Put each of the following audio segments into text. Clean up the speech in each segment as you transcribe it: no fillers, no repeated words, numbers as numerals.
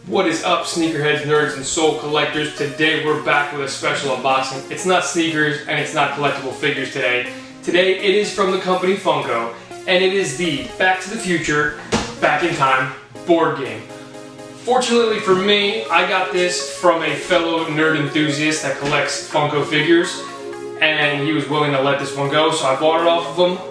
What is up, sneakerheads, nerds, and soul collectors? Today we're back with a special unboxing. It's not sneakers and it's not collectible figures today. Today it is from the company FUNKO, and it is the Back to the Future, Back in Time board game. Fortunately for me, I got this from a fellow nerd enthusiast that collects FUNKO figures, and he was willing to let this one go, so I bought it off of him.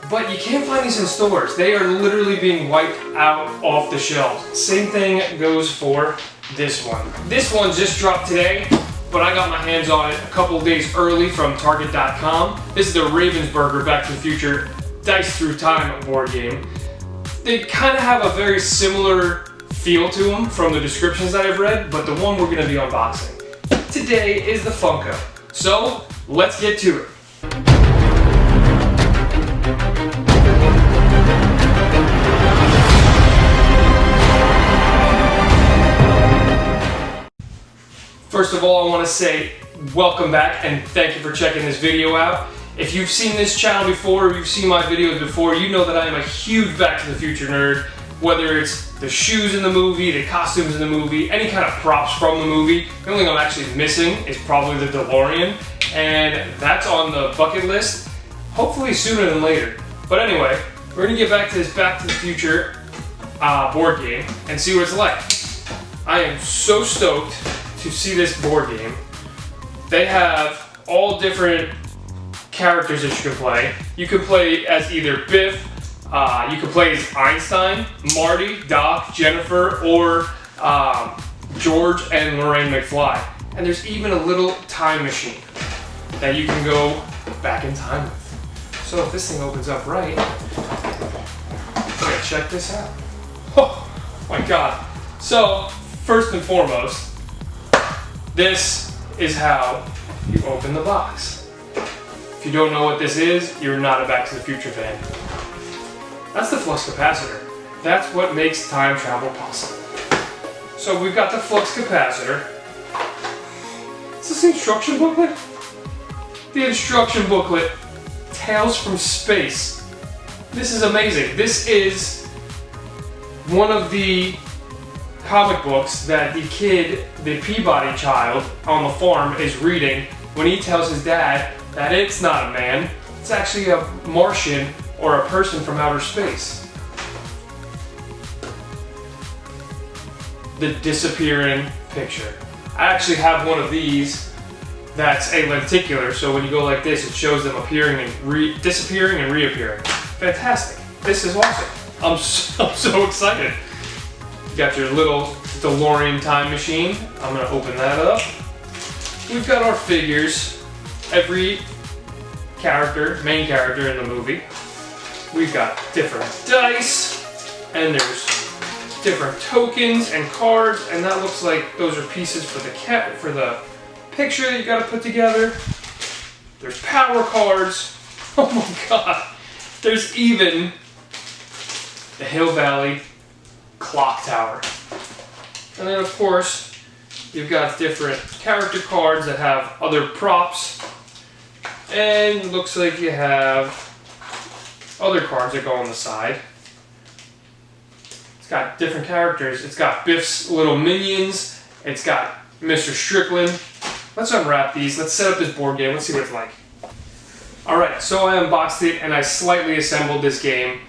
But you can't find these in stores. They are literally being wiped out off the shelves. Same thing goes for this one. This one just dropped today, but I got my hands on it a couple of days early from Target.com. This is the Ravensburger Back to the Future Dice Through Time board game. They kind of have a very similar feel to them from the descriptions that I've read, but the one we're going to be unboxing today is the FUNKO. So let's get to it. First of all, I want to say welcome back and thank you for checking this video out. If you've seen this channel before, or you've seen my videos before, you know that I am a huge Back to the Future nerd. Whether it's the shoes in the movie, the costumes in the movie, any kind of props from the movie. The only thing I'm actually missing is probably the DeLorean, and that's on the bucket list, hopefully sooner than later. But anyway, we're going to get back to this Back to the Future board game and see what it's like. I am so stoked to see this board game. They have all different characters that you can play. You can play as either Biff, you can play as Einstein, Marty, Doc, Jennifer, or George and Lorraine McFly. And there's even a little time machine that you can go back in time with. So if this thing opens up right, okay, check this out. Oh my God. So first and foremost, this is how you open the box. If you don't know what this is, you're not a Back to the Future fan. That's the flux capacitor. That's what makes time travel possible. So we've got the flux capacitor. Is this the instruction booklet? The instruction booklet, Tales from Space. This is amazing. This is one of the comic books that the kid, the Peabody child on the farm, is reading when he tells his dad that it's not a man, it's actually a Martian or a person from outer space. The disappearing picture. I actually have one of these that's a lenticular, so when you go like this, it shows them appearing and disappearing and reappearing. Fantastic. This is awesome. I'm so excited. You got your little DeLorean time machine. I'm going to open that up. We've got our figures. Every character, main character in the movie. We've got different dice, and there's different tokens and cards, and that looks like those are pieces for the picture that you got to put together. There's power cards. Oh my God. There's even the Hill Valley clock tower. And then of course, you've got different character cards that have other props. And looks like you have other cards that go on the side. It's got different characters. It's got Biff's little minions. It's got Mr. Strickland. Let's unwrap these. Let's set up this board game. Let's see what it's like. Alright, so I unboxed it and I slightly assembled this game.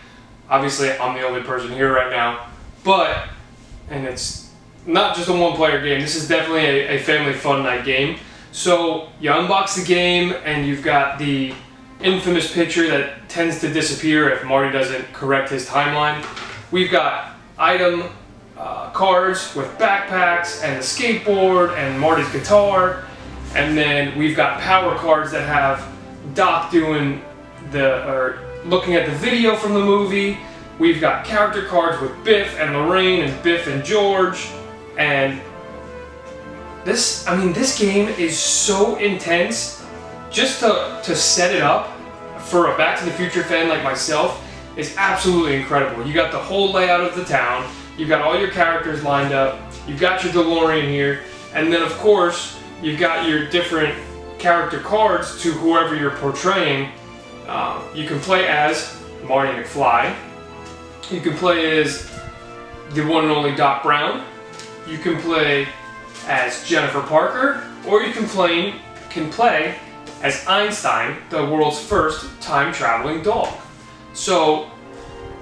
Obviously, I'm the only person here right now. But, and it's not just a one-player game, this is definitely a family fun night game. So, you unbox the game and you've got the infamous picture that tends to disappear if Marty doesn't correct his timeline. We've got item cards with backpacks and the skateboard and Marty's guitar. And then we've got power cards that have Doc doing looking at the video from the movie. We've got character cards with Biff and Lorraine and Biff and George. And this game is so intense. Just to set it up for a Back to the Future fan like myself is absolutely incredible. You got the whole layout of the town. You've got all your characters lined up. You've got your DeLorean here. And then of course, you've got your different character cards to whoever you're portraying. You can play as Marty McFly. You can play as the one and only Doc Brown. you can play as Jennifer Parker, or you can play as Einstein, the world's first time-traveling dog. So,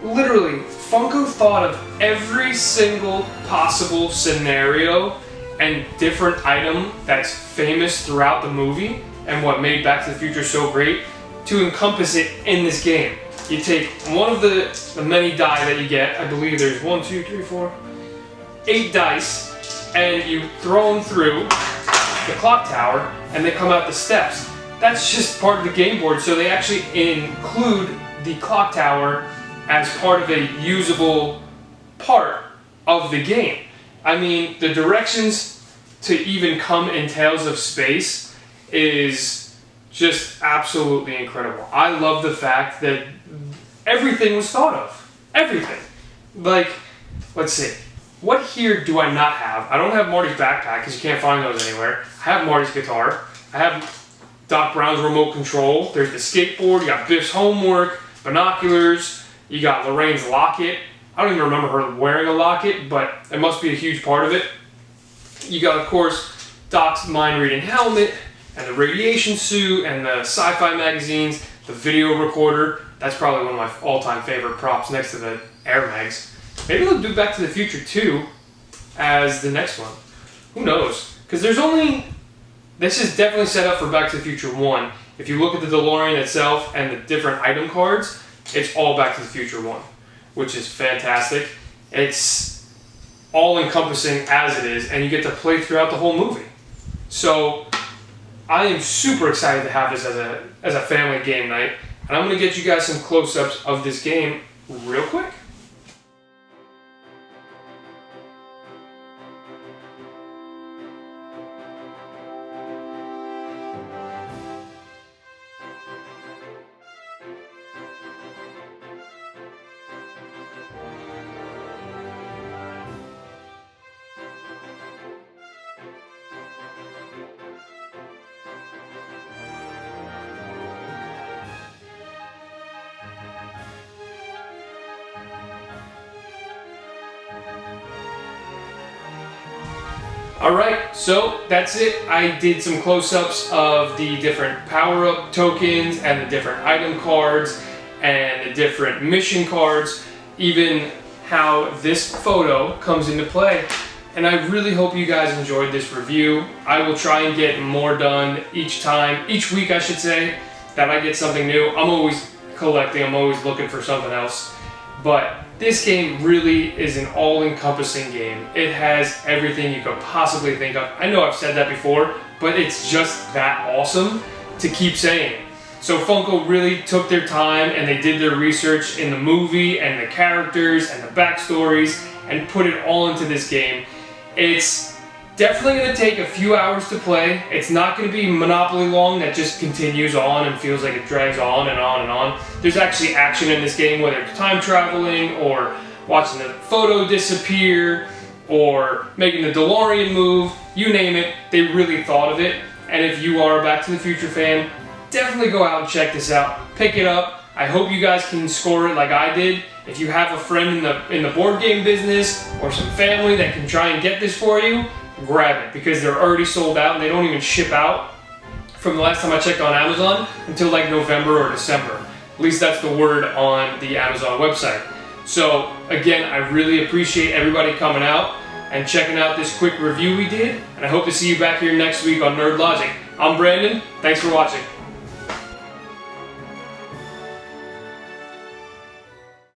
literally, Funko thought of every single possible scenario and different item that's famous throughout the movie and what made Back to the Future so great to encompass it in this game. You take one of the many die that you get, I believe there's 1, 2, 3, 4, 8 dice, and you throw them through the clock tower and they come out the steps. That's just part of the game board, so they actually include the clock tower as part of a usable part of the game. I mean, the directions to even come in Tales of Space is just absolutely incredible. I love the fact that everything was thought of. Everything. Like, let's see. What here do I not have? I don't have Marty's backpack because you can't find those anywhere. I have Marty's guitar. I have Doc Brown's remote control. There's the skateboard. You got Biff's homework, binoculars. You got Lorraine's locket. I don't even remember her wearing a locket, but it must be a huge part of it. You got, of course, Doc's mind-reading helmet, and the radiation suit, and the sci-fi magazines, the video recorder. That's probably one of my all-time favorite props next to the Air Mags. Maybe they'll do Back to the Future 2 as the next one. Who knows? Because there's only... This is definitely set up for Back to the Future 1. If you look at the DeLorean itself and the different item cards, it's all Back to the Future 1, which is fantastic. It's all-encompassing as it is, and you get to play throughout the whole movie. So I am super excited to have this as a family game night, and I'm going to get you guys some close-ups of this game real quick. Alright, so that's it. I did some close-ups of the different power-up tokens and the different item cards and the different mission cards, even how this photo comes into play. And I really hope you guys enjoyed this review. I will try and get more done each week I should say, that I get something new. I'm always collecting, I'm always looking for something else. But this game really is an all-encompassing game. It has everything you could possibly think of. I know I've said that before, but it's just that awesome to keep saying. So Funko really took their time and they did their research in the movie and the characters and the backstories and put it all into this game. It's definitely going to take a few hours to play. It's not going to be Monopoly long that just continues on and feels like it drags on and on and on. There's actually action in this game, whether it's time traveling or watching the photo disappear or making the DeLorean move, you name it, they really thought of it. And if you are a Back to the Future fan, definitely go out and check this out. Pick it up. I hope you guys can score it like I did. If you have a friend in the board game business or some family that can try and get this for you, grab it, because they're already sold out and they don't even ship out from the last time I checked on Amazon until like November or December. At least that's the word on the Amazon website. So again, I really appreciate everybody coming out and checking out this quick review we did, and I hope to see you back here next week on Nerd Logic. I'm Brandon, thanks for watching.